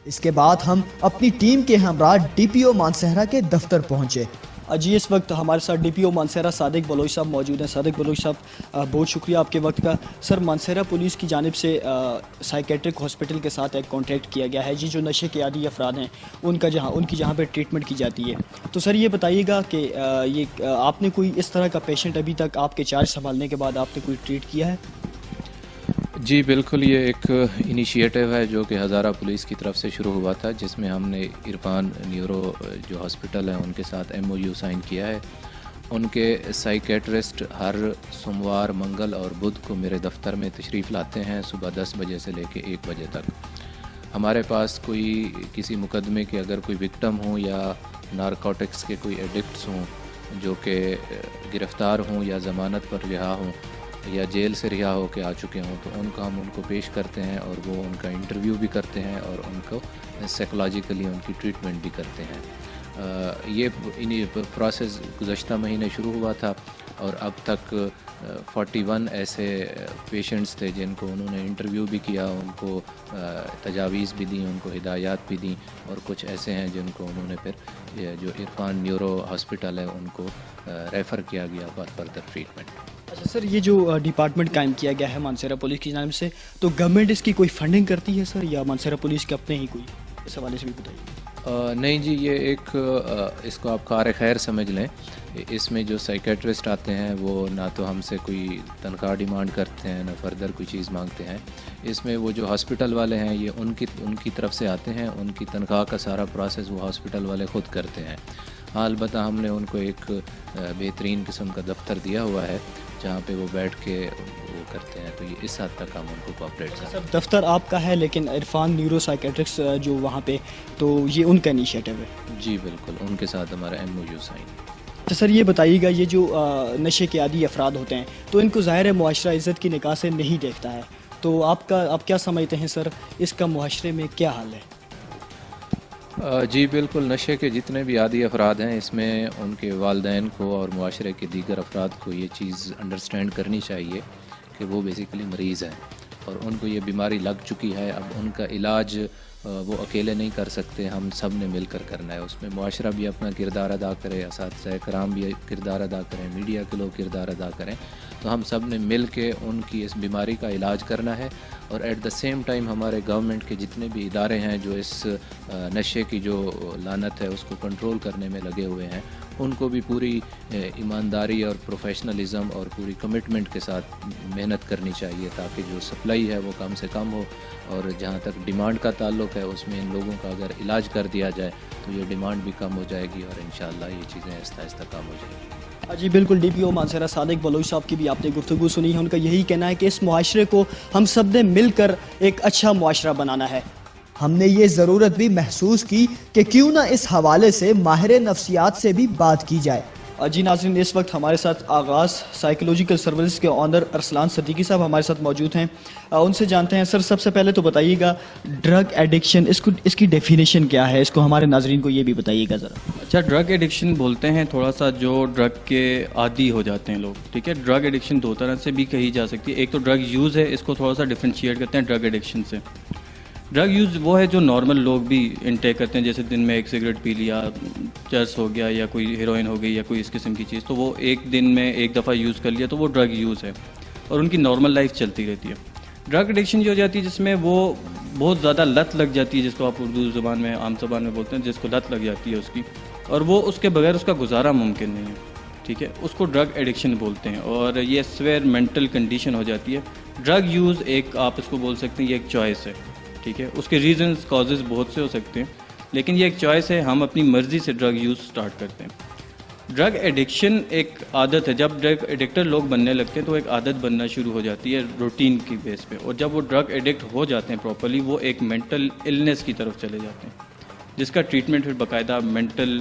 اس کے بعد ہم اپنی ٹیم کے ہمراہ DPO مانسہرہ کے دفتر پہنچے۔ جی اس وقت ہمارے ساتھ DPO مانسہرہ صادق بلوچ صاحب موجود ہیں۔ صادق بلوچ صاحب بہت شکریہ آپ کے وقت کا۔ سر، مانسہرہ پولیس کی جانب سے سائیکیٹرک ہاسپٹل کے ساتھ ایک کانٹیکٹ کیا گیا ہے جی، جو نشے کے عادی افراد ہیں ان کی جہاں پہ ٹریٹمنٹ کی جاتی ہے، تو سر یہ بتائیے گا کہ یہ آپ نے کوئی اس طرح کا پیشنٹ ابھی تک آپ کے چارج سنبھالنے کے بعد آپ نے کوئی ٹریٹ کیا ہے؟ جی بالکل، یہ ایک انیشیٹو ہے جو کہ ہزارہ پولیس کی طرف سے شروع ہوا تھا، جس میں ہم نے عرفان نیورو جو ہاسپٹل ہے ان کے ساتھ MOU سائن کیا ہے۔ ان کے سائیکیٹرسٹ ہر سوموار، منگل اور بدھ کو میرے دفتر میں تشریف لاتے ہیں صبح 10 بجے سے لے کے 1 بجے تک۔ ہمارے پاس کسی مقدمے کے اگر کوئی وکٹم ہوں یا نارکوٹکس کے کوئی ایڈکٹس ہوں جو کہ گرفتار ہوں یا ضمانت پر رہا ہوں یا جیل سے رہا ہو کے آ چکے ہوں، تو ہم ان کو پیش کرتے ہیں اور وہ ان کا انٹرویو بھی کرتے ہیں اور ان کو سائیکولوجیکلی ان کی ٹریٹمنٹ بھی کرتے ہیں۔ یہ پروسیس گزشتہ مہینے شروع ہوا تھا اور اب تک 41 ایسے پیشنٹس تھے جن کو انہوں نے انٹرویو بھی کیا، ان کو تجاویز بھی دیں، ان کو ہدایات بھی دیں، اور کچھ ایسے ہیں جن کو انہوں نے پھر جو عرفان نیورو ہاسپٹل ہے ان کو ریفر کیا گیا فار فردر ٹریٹمنٹ۔ اچھا سر، یہ جو ڈپارٹمنٹ قائم کیا گیا ہے مانسہرہ پولیس کی جانب سے، تو گورنمنٹ اس کی کوئی فنڈنگ کرتی ہے سر، یا مانسہرہ پولیس کے اپنے ہی کوئی؟ اس حوالے سے بھی بتائیے۔ نہیں جی، یہ ایک اس کو آپ کار خیر سمجھ لیں۔ اس میں جو سائیکیٹرسٹ آتے ہیں وہ نہ تو ہم سے کوئی تنخواہ ڈیمانڈ کرتے ہیں، نہ فردر کوئی چیز مانگتے ہیں۔ اس میں وہ جو ہاسپٹل والے ہیں یہ ان کی طرف سے آتے ہیں، ان کی تنخواہ کا سارا پروسیس وہ ہاسپٹل والے خود کرتے ہیں۔ ہاں، البتہ ہم نے ان کو ایک بہترین قسم کا دفتر دیا ہوا ہے جہاں پہ وہ بیٹھ کے وہ کرتے ہیں، تو یہ اس حد تک ہم ان کو کوآپریٹ کرتے ہیں۔ دفتر آپ کا ہے لیکن عرفان نیورو سائیکیٹرکس جو وہاں پہ، تو یہ ان کا انیشیٹو ہے؟ جی بالکل، ان کے ساتھ ہمارا MOU سائن۔ تو سر یہ بتائیے گا، یہ جو نشے کے عادی افراد ہوتے ہیں تو ان کو ظاہر ہے معاشرہ عزت کی نگاہ سے نہیں دیکھتا ہے، تو آپ کیا سمجھتے ہیں سر، اس کا معاشرے میں کیا حال ہے؟ جی بالکل، نشے کے جتنے بھی عادی افراد ہیں اس میں ان کے والدین کو اور معاشرے کے دیگر افراد کو یہ چیز انڈرسٹینڈ کرنی چاہیے کہ وہ بیسیکلی مریض ہیں اور ان کو یہ بیماری لگ چکی ہے۔ اب ان کا علاج وہ اکیلے نہیں کر سکتے، ہم سب نے مل کر کرنا ہے۔ اس میں معاشرہ بھی اپنا کردار ادا کرے، اساتذہ کرام بھی کردار ادا کریں، میڈیا کے لوگ کردار ادا کریں، تو ہم سب نے مل کے ان کی اس بیماری کا علاج کرنا ہے۔ اور ایٹ دا سیم ٹائم ہمارے گورنمنٹ کے جتنے بھی ادارے ہیں جو اس نشے کی جو لعنت ہے اس کو کنٹرول کرنے میں لگے ہوئے ہیں، ان کو بھی پوری ایمانداری اور پروفیشنلزم اور پوری کمٹمنٹ کے ساتھ محنت کرنی چاہیے تاکہ جو سپلائی ہے وہ کم سے کم ہو، اور جہاں تک ڈیمانڈ کا تعلق ہے اس میں ان لوگوں کا اگر علاج کر دیا جائے تو یہ ڈیمانڈ بھی کم ہو جائے گی اور انشاءاللہ یہ چیزیں آہستہ آہستہ کم ہو جائیں گی۔ جی بالکل، DPO مانسہرہ صادق بلوچ صاحب کی بھی آپ نے گفتگو سنی ہے۔ ان کا یہی کہنا ہے کہ اس معاشرے کو ہم سب نے مل کر ایک اچھا معاشرہ بنانا ہے۔ ہم نے یہ ضرورت بھی محسوس کی کہ کیوں نہ اس حوالے سے ماہر نفسیات سے بھی بات کی جائے۔ جی ناظرین، اس وقت ہمارے ساتھ آغاز سائیکولوجیکل سروسز کے آنر ارسلان صدیقی صاحب ہمارے ساتھ موجود ہیں۔ ان سے جانتے ہیں سر، سب سے پہلے تو بتائیے گا ڈرگ ایڈکشن، اس کی ڈیفینیشن کیا ہے، اس کو ہمارے ناظرین کو یہ بھی بتائیے گا ذرا۔ اچھا، ڈرگ ایڈکشن بولتے ہیں تھوڑا سا جو ڈرگ کے عادی ہو جاتے ہیں لوگ، ٹھیک ہے۔ ڈرگ ایڈکشن دو طرح سے بھی کہی جا سکتی ہے، ایک تو ڈرگ یوز ہے، اس کو تھوڑا سا ڈفرینشیٹ کرتے ہیں ڈرگ ایڈکشن سے۔ ڈرگ یوز وہ ہے جو نارمل لوگ بھی انٹیک کرتے ہیں، جیسے دن میں ایک سگریٹ پی لیا، چرس ہو گیا یا کوئی ہیروئن ہو گئی یا کوئی اس قسم کی چیز، تو وہ ایک دن میں ایک دفعہ یوز کر لیا تو وہ ڈرگ یوز ہے اور ان کی نارمل لائف چلتی رہتی ہے۔ ڈرگ ایڈکشن جو ہو جاتی ہے جس میں وہ بہت زیادہ لت لگ جاتی ہے، جس کو آپ اردو زبان میں عام زبان میں بولتے ہیں، جس کو لت لگ جاتی ہے اس کی، اور وہ اس کے بغیر اس کا گزارا ممکن نہیں ہے، ٹھیک ہے، اس کو ڈرگ ایڈکشن بولتے ہیں، اور یہ سویئر مینٹل کنڈیشن ہو جاتی ہے۔ ڈرگ یوز ایک آپ اس کو بول سکتے ہیں یہ ایک چوائس ہے، ٹھیک ہے، اس کے ریزنز کازز بہت سے ہو سکتے ہیں، لیکن یہ ایک چوائس ہے، ہم اپنی مرضی سے ڈرگ یوز سٹارٹ کرتے ہیں۔ ڈرگ ایڈکشن ایک عادت ہے، جب ڈرگ ایڈکٹر لوگ بننے لگتے ہیں تو ایک عادت بننا شروع ہو جاتی ہے روٹین کی بیس پہ، اور جب وہ ڈرگ ایڈکٹ ہو جاتے ہیں پراپرلی وہ ایک مینٹل النس کی طرف چلے جاتے ہیں، جس کا ٹریٹمنٹ پھر باقاعدہ مینٹل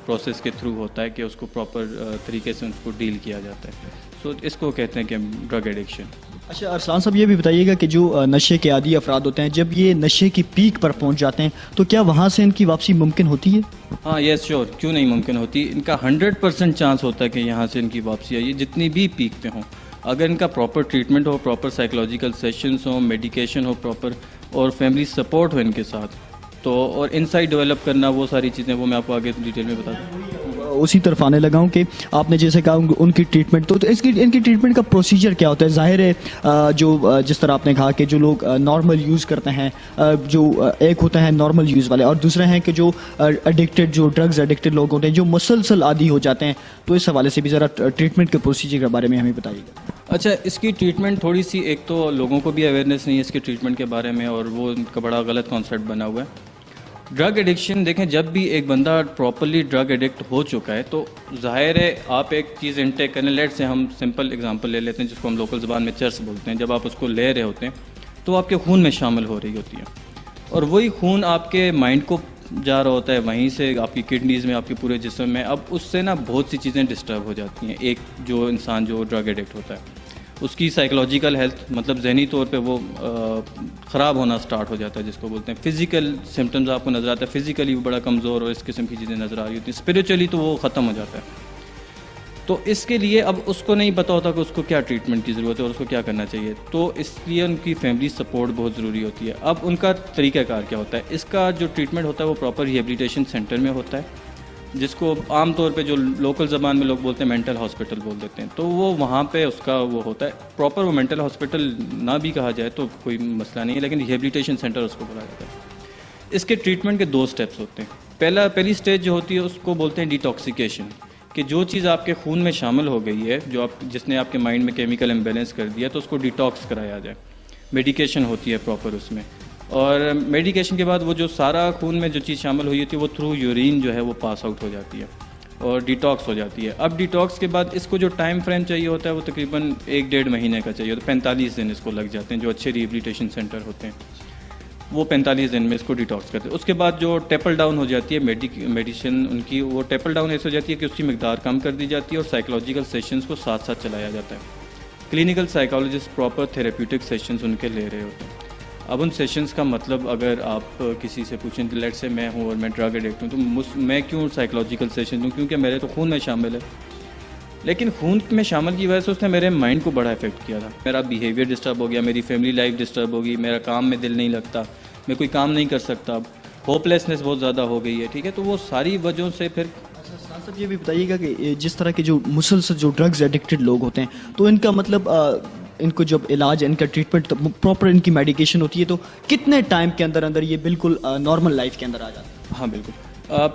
پروسیس کے تھرو ہوتا ہے کہ اس کو پراپر طریقے سے اس کو ڈیل کیا جاتا ہے، سو اس کو کہتے ہیں کہ ڈرگ ایڈکشن۔ اچھا ارسلان صاحب، یہ بھی بتائیے گا کہ جو نشے کے عادی افراد ہوتے ہیں جب یہ نشے کی پیک پر پہنچ جاتے ہیں تو کیا وہاں سے ان کی واپسی ممکن ہوتی ہے؟ ہاں یس شیور، کیوں نہیں ممکن ہوتی، ان کا 100% چانس ہوتا ہے کہ یہاں سے ان کی واپسی آئیے، جتنی بھی پیک پہ ہوں، اگر ان کا پراپر ٹریٹمنٹ ہو، پراپر سائیکولوجیکل سیشنز ہوں، میڈیکیشن ہو پراپر، اور فیملی سپورٹ ہو ان کے ساتھ تو، اور انسائٹ ڈیولپ کرنا، وہ ساری چیزیں وہ میں آپ کو آگے ڈیٹیل میں بتا دوں. اسی طرف آنے لگا ہوں کہ آپ نے جیسے کہا ان کی ٹریٹمنٹ، تو ان کی ٹریٹمنٹ کا پروسیجر کیا ہوتا ہے؟ ظاہر ہے جو جس طرح آپ نے کہا کہ جو لوگ نارمل یوز کرتے ہیں، جو ایک ہوتا ہے نارمل یوز والے، اور دوسرے ہیں کہ جو ایڈکٹڈ، جو ڈرگز ایڈکٹڈ لوگ ہوتے ہیں، جو مسلسل عادی ہو جاتے ہیں. تو اس حوالے سے بھی ذرا ٹریٹمنٹ کے پروسیجر کے بارے میں ہمیں بتائیے گا. اچھا، اس کی ٹریٹمنٹ تھوڑی سی، ایک تو لوگوں کو بھی اویئرنیس نہیں ہے اس کی ٹریٹمنٹ کے بارے میں، اور وہ ان کا بڑا غلط کانسیپٹ بنا ہوا ہے. ڈرگ ایڈکشن دیکھیں، جب بھی ایک بندہ پراپرلی ڈرگ ایڈکٹ ہو چکا ہے تو ظاہر ہے آپ ایک چیز انٹیک کریں. لیٹ سے ہم سمپل اگزامپل لے لیتے ہیں جس کو ہم لوکل زبان میں چرس بولتے ہیں. جب آپ اس کو لے رہے ہوتے ہیں تو آپ کے خون میں شامل ہو رہی ہوتی ہے، اور وہی خون آپ کے مائنڈ کو جا رہا ہوتا ہے، وہیں سے آپ کی کڈنیز میں، آپ کے پورے جسم میں. اب اس سے نا بہت سی چیزیں ڈسٹرب ہو جاتی ہیں. ایک جو انسان جو ڈرگ ایڈکٹ ہوتا ہے اس کی سائیکلوجیکل ہیلتھ، مطلب ذہنی طور پہ وہ خراب ہونا سٹارٹ ہو جاتا ہے، جس کو بولتے ہیں فزیکل سمٹمز آپ کو نظر آتا ہے. فزیکلی وہ بڑا کمزور اور اس قسم کی چیزیں نظر آ رہی ہوتی ہیں. اسپریچولی تو وہ ختم ہو جاتا ہے. تو اس کے لیے اب اس کو نہیں پتہ ہوتا کہ اس کو کیا ٹریٹمنٹ کی ضرورت ہے اور اس کو کیا کرنا چاہیے. تو اس لیے ان کی فیملی سپورٹ بہت ضروری ہوتی ہے. اب ان کا طریقہ کار کیا ہوتا ہے؟ اس کا جو ٹریٹمنٹ ہوتا ہے وہ پراپر ریہیبلیٹیشن سینٹر میں ہوتا ہے، جس کو عام طور پہ جو لوکل زبان میں لوگ بولتے ہیں مینٹل ہاسپٹل بول دیتے ہیں. تو وہ وہاں پہ اس کا وہ ہوتا ہے پراپر. وہ مینٹل ہاسپٹل نہ بھی کہا جائے تو کوئی مسئلہ نہیں ہے، لیکن ریہیبلیٹیشن سینٹر اس کو بولا جاتا ہے. اس کے ٹریٹمنٹ کے 2 سٹیپس ہوتے ہیں. پہلی سٹیج جو ہوتی ہے اس کو بولتے ہیں ڈیٹاکسیکیشن، کہ جو چیز آپ کے خون میں شامل ہو گئی ہے، جس نے آپ کے مائنڈ میں کیمیکل امبیلنس کر دیا، تو اس کو ڈیٹاکس کرایا جائے. میڈیکیشن ہوتی ہے پراپر اس میں، اور میڈیکیشن کے بعد وہ جو سارا خون میں جو چیز شامل ہوئی ہوتی ہے وہ تھرو یورین جو ہے وہ پاس آؤٹ ہو جاتی ہے اور ڈیٹاکس ہو جاتی ہے. اب ڈیٹاکس کے بعد اس کو جو ٹائم فریم چاہیے ہوتا ہے وہ تقریباً 1-1.5 مہینے کا چاہیے ہوتا ہے. 45 دن اس کو لگ جاتے ہیں. جو اچھے ریہیبلیٹیشن سینٹر ہوتے ہیں وہ 45 دن میں اس کو ڈیٹاکس کرتے ہیں. اس کے بعد جو ٹیپل ڈاؤن ہو جاتی ہے میڈیسن ان کی، وہ ٹیپل ڈاؤن ایسے ہو جاتی ہے کہ اس کی مقدار کم کر دی جاتی ہے اور سائیکلوجیکل سیشنز کو ساتھ ساتھ چلایا جاتا ہے. Clinical psychologist proper therapeutic sessions ان کے لے رہے ہوتے ہیں. اب ان سیشنز کا مطلب اگر آپ کسی سے پوچھیں کہ لیٹ سے میں ہوں اور میں ڈرگ ایڈکٹ ہوں تو میں کیوں سائیکلوجیکل سیشن دوں؟ کیونکہ میرے تو خون میں شامل ہے. لیکن خون میں شامل کی وجہ سے اس نے میرے مائنڈ کو بڑا افیکٹ کیا تھا. میرا بیہیویئر ڈسٹرب ہو گیا، میری فیملی لائف ڈسٹرب ہو گئی، میرا کام میں دل نہیں لگتا، میں کوئی کام نہیں کر سکتا. اب ہوپ لیسنس بہت زیادہ ہو گئی ہے. ٹھیک ہے، تو وہ ساری وجہوں سے پھر صاحب یہ بھی بتائیے گا کہ جس طرح کے جو مسلسل جو ڈرگز ایڈکٹڈ لوگ ہوتے ہیں تو ان کا مطلب ان کو جب علاج، ان کا ٹریٹمنٹ پراپر، ان کی میڈیکیشن ہوتی ہے تو کتنے ٹائم کے اندر یہ بالکل نارمل لائف کے اندر آ جاتا ہے؟ ہاں بالکل.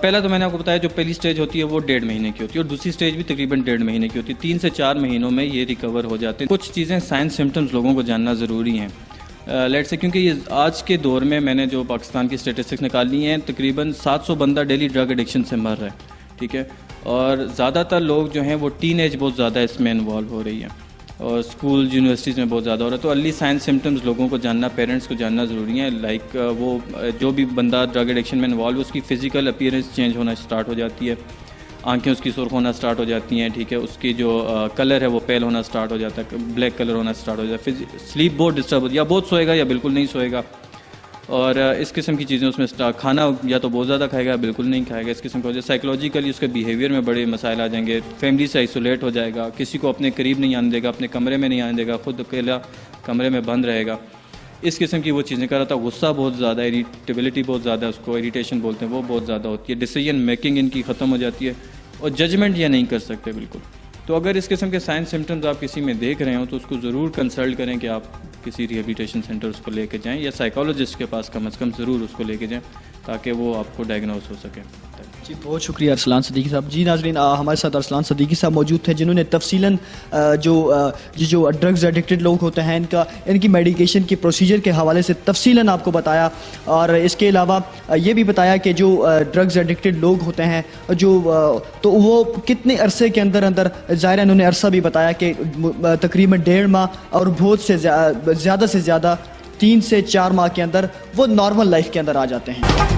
پہلا تو میں نے آپ کو بتایا جو پہلی سٹیج ہوتی ہے وہ 1.5 مہینے کی ہوتی ہے، اور دوسری سٹیج بھی تقریباً 1.5 مہینے کی ہوتی ہے. 3 سے 4 مہینوں میں یہ ریکور ہو جاتے ہیں. کچھ چیزیں سائن سمٹمز لوگوں کو جاننا ضروری ہیں. لیٹ سے کیونکہ یہ آج کے دور میں نے جو پاکستان کی اسٹیٹسٹکس نکالی ہیں تقریباً 700 بندہ ڈیلی ڈرگ ایڈکشن سے مر رہا ہے. ٹھیک ہے، اور زیادہ تر لوگ جو ہیں وہ ٹین ایج بہت زیادہ اس میں انوالو ہو رہی ہیں، اور اسکول یونیورسٹیز میں بہت زیادہ ہو رہا ہے. تو ارلی سائن سمٹمز لوگوں کو جاننا، پیرنٹس کو جاننا ضروری ہے. لائک وہ جو بھی بندہ ڈرگ ایڈکشن میں انوالو ہے اس کی فزیکل اپیئرنس چینج ہونا اسٹارٹ ہو جاتی ہے. آنکھیں اس کی سرخ ہونا اسٹارٹ ہو جاتی ہیں. ٹھیک ہے، اس کی جو کلر ہے وہ پیل ہونا اسٹارٹ ہو جاتا ہے، بلیک کلر ہونا اسٹارٹ ہو جاتا ہے. سلیپ بہت ڈسٹرب ہوتی ہے، یا بہت سوئے گا یا بالکل نہیں سوئے گا. اور اس قسم کی چیزیں اس میں کھانا یا تو بہت زیادہ کھائے گا یا بالکل نہیں کھائے گا. اس قسم کی وجہ سائیکلوجیکلی اس کے بیہیویئر میں بڑے مسائل آ جائیں گے. فیملی سے آئسولیٹ ہو جائے گا، کسی کو اپنے قریب نہیں آنے دے گا، اپنے کمرے میں نہیں آنے دے گا، خود اکیلا کمرے میں بند رہے گا. اس قسم کی وہ چیزیں کر رہا تھا. غصہ بہت زیادہ، اریٹیبلٹی بہت زیادہ، اس کو اریٹیشن بولتے ہیں، وہ بہت زیادہ ہوتی ہے. ڈیسیژن میکنگ ان کی ختم ہو جاتی ہے، اور ججمنٹ یہ نہیں کر سکتے بالکل. تو اگر اس قسم کے سائن سمٹمز آپ کسی میں دیکھ رہے ہوں تو اس کو ضرور کنسلٹ کریں کہ آپ کسی ریہیبلیٹیشن سینٹر اس کو لے کے جائیں، یا سائیکالوجسٹ کے پاس کم از کم ضرور اس کو لے کے جائیں تاکہ وہ آپ کو ڈائگنوز ہو سکے. جی بہت شکریہ ارسلان صدیقی صاحب. جی ناظرین، ہمارے ساتھ ارسلان صدیقی صاحب موجود تھے جنہوں نے تفصیلاً جو ڈرگز ایڈکٹڈ لوگ ہوتے ہیں ان کی میڈیکیشن کی پروسیجر کے حوالے سے تفصیلاً آپ کو بتایا، اور اس کے علاوہ یہ بھی بتایا کہ جو ڈرگز ایڈکٹڈ لوگ ہوتے ہیں تو وہ کتنے عرصے کے اندر ظاہر انہوں نے عرصہ بھی بتایا کہ تقریباً 1.5 ماہ اور بہت سے زیادہ 3 سے 4 ماہ کے اندر وہ نارمل لائف کے اندر آ جاتے ہیں.